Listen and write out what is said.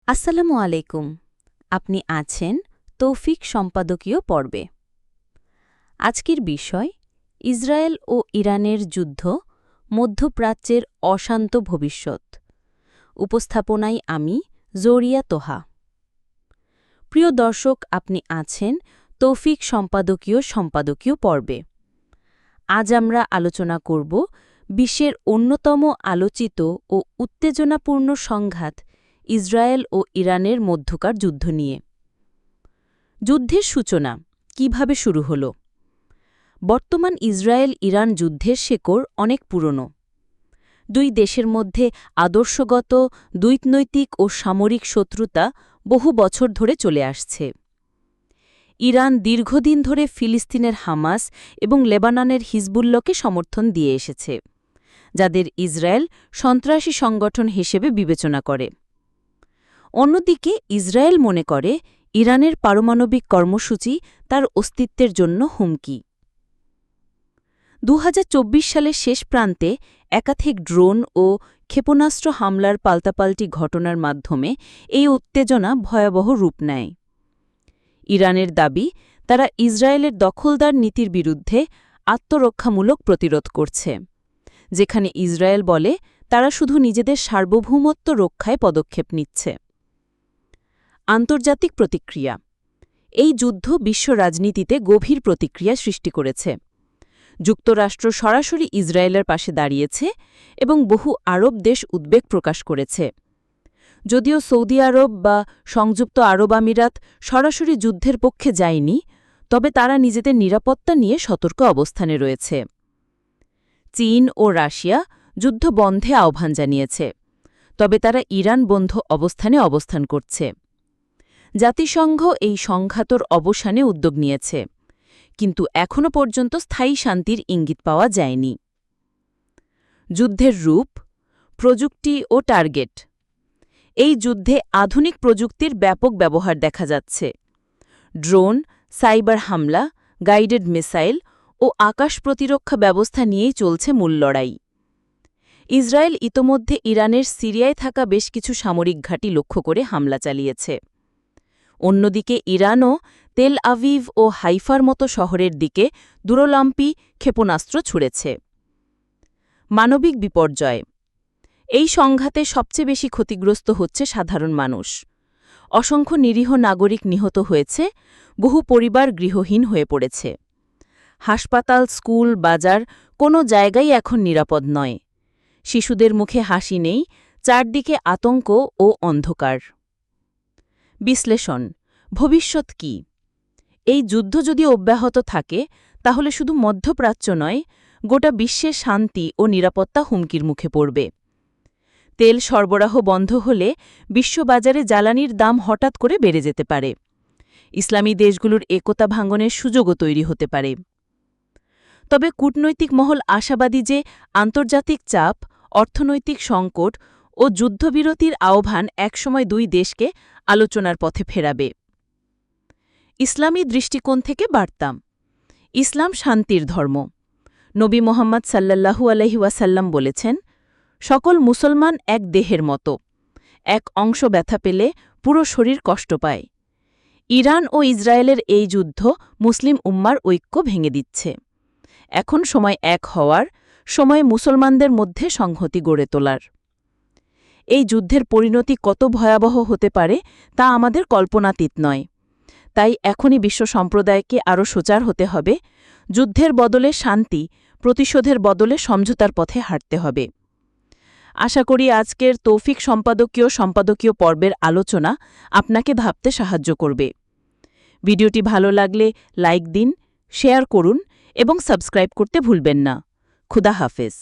আসসালামু আলাইকুম। আপনি আছেন তৌফিক সম্পাদকীয় পর্বে। আজকের বিষয় ইসরায়েল ও ইরানের যুদ্ধ, মধ্যপ্রাচ্যের অশান্ত ভবিষ্যৎ। উপস্থাপনায় আমি জরিয়া তোহা। প্রিয় দর্শক, আপনি আছেন তৌফিক সম্পাদকীয় পর্বে। আজ আমরা আলোচনা করব বিশ্বের অন্যতম আলোচিত ও উত্তেজনাপূর্ণ সংঘাত ইসরায়েল ও ইরানের মধ্যকার যুদ্ধ নিয়ে। যুদ্ধের সূচনা কিভাবে শুরু হল? বর্তমান ইসরায়েল-ইরান যুদ্ধের শেকড় অনেক পুরনো। দুই দেশের মধ্যে আদর্শগত, দ্বৈতনৈতিক ও সামরিক শত্রুতা বহু বছর ধরে চলে আসছে। ইরান দীর্ঘদিন ধরে ফিলিস্তিনের হামাস এবং লেবাননের হিজবুল্লকে সমর্থন দিয়ে এসেছে, যাদের ইসরায়েল সন্ত্রাসী সংগঠন হিসেবে বিবেচনা করে। অন্যদিকে ইসরায়েল মনে করে ইরানের পারমাণবিক কর্মসূচি তার অস্তিত্বের জন্য হুমকি। 2024 সালের শেষ প্রান্তে একাধিক ড্রোন ও ক্ষেপণাস্ত্র হামলার পাল্টাপাল্টি ঘটনার মাধ্যমে এই উত্তেজনা ভয়াবহ রূপ নেয়। ইরানের দাবি, তারা ইসরায়েলের দখলদার নীতির বিরুদ্ধে আত্মরক্ষামূলক প্রতিরোধ করছে, যেখানে ইসরায়েল বলে তারা শুধু নিজেদের সার্বভৌমত্ব রক্ষায় পদক্ষেপ নিচ্ছে। আন্তর্জাতিক প্রতিক্রিয়া। এই যুদ্ধ বিশ্ব রাজনীতিতে গভীর প্রতিক্রিয়া সৃষ্টি করেছে। যুক্তরাষ্ট্র সরাসরি ইসরায়েলের পাশে দাঁড়িয়েছে এবং বহু আরব দেশ উদ্বেগ প্রকাশ করেছে। যদিও সৌদি আরব বা সংযুক্ত আরব আমিরাত সরাসরি যুদ্ধের পক্ষে যায়নি, তবে তারা নিজেদের নিরাপত্তা নিয়ে সতর্ক অবস্থানে রয়েছে। চীন ও রাশিয়া যুদ্ধ বন্ধে আহ্বান জানিয়েছে, তবে তারা ইরান বন্ধ অবস্থানে অবস্থান করছে। জাতিসংঘ এই সংঘাতর অবসানে উদ্যোগ নিয়েছে, কিন্তু এখনও পর্যন্ত স্থায়ী শান্তির ইঙ্গিত পাওয়া যায়নি। যুদ্ধের রূপ, প্রযুক্তি ও টার্গেট। এই যুদ্ধে আধুনিক প্রযুক্তির ব্যাপক ব্যবহার দেখা যাচ্ছে। ড্রোন, সাইবার হামলা, গাইডেড মিসাইল ও আকাশ প্রতিরক্ষা ব্যবস্থা নিয়েই চলছে মূল লড়াই। ইসরায়েল ইতোমধ্যে ইরানের সিরিয়ায় থাকা বেশ কিছু সামরিক ঘাঁটি লক্ষ্য করে হামলা চালিয়েছে। অন্যদিকে ইরানও তেল আভিভ ও হাইফার মতো শহরের দিকে দূরলম্পী ক্ষেপণাস্ত্র ছুড়েছে। মানবিক বিপর্যয়। এই সংঘাতে সবচেয়ে বেশি ক্ষতিগ্রস্ত হচ্ছে সাধারণ মানুষ। অসংখ্য নিরীহ নাগরিক নিহত হয়েছে, বহু পরিবার গৃহহীন হয়ে পড়েছে। হাসপাতাল, স্কুল, বাজার কোনো জায়গাই এখন নিরাপদ নয়। শিশুদের মুখে হাসি নেই, চারদিকে আতঙ্ক ও অন্ধকার। বিশ্লেষণ। ভবিষ্যৎ কি? এই যুদ্ধ যদি অব্যাহত থাকে, তাহলে শুধু মধ্যপ্রাচ্য নয়, গোটা বিশ্বের শান্তি ও নিরাপত্তা হুমকির মুখে পড়বে। তেল সরবরাহ বন্ধ হলে বিশ্ববাজারে জ্বালানির দাম হঠাৎ করে বেড়ে যেতে পারে। ইসলামী দেশগুলোর একতা ভাঙনের সুযোগও তৈরি হতে পারে। তবে কূটনৈতিক মহল আশাবাদী যে আন্তর্জাতিক চাপ, অর্থনৈতিক সংকট ও যুদ্ধবিরতির আহ্বান একসময় দুই দেশকে আলোচনার পথে ফেরাবে। ইসলামী দৃষ্টিকোণ থেকে বার্তা। ইসলাম শান্তির ধর্ম। নবী মোহাম্মদ সাল্লাল্লাহু আলাইহি ওয়াসাল্লাম বলেছেন, সকল মুসলমান এক দেহের মতো, এক অংশ ব্যথা পেলে পুরো শরীর কষ্ট পায়। ইরান ও ইসরায়েলের এই যুদ্ধ মুসলিম উম্মার ঐক্য ভেঙে দিচ্ছে। এখন সময় এক হওয়ার, সময় মুসলমানদের মধ্যে সংহতি গড়ে তোলার। এই যুদ্ধের পরিণতি কত ভয়াবহ হতে পারে তা আমাদের কল্পনাতীত নয়। তাই এখনই বিশ্ব সম্প্রদায়কে আরও সোচ্চার হতে হবে। যুদ্ধের বদলে শান্তি, প্রতিশোধের বদলে সমঝোতার পথে হাঁটতে হবে। আশা করি আজকের তৌফিক সম্পাদকীয় পর্বের আলোচনা আপনাকে ভাবতে সাহায্য করবে। ভিডিওটি ভালো লাগলে লাইক দিন, শেয়ার করুন এবং সাবস্ক্রাইব করতে ভুলবেন না। খুদা হাফেজ।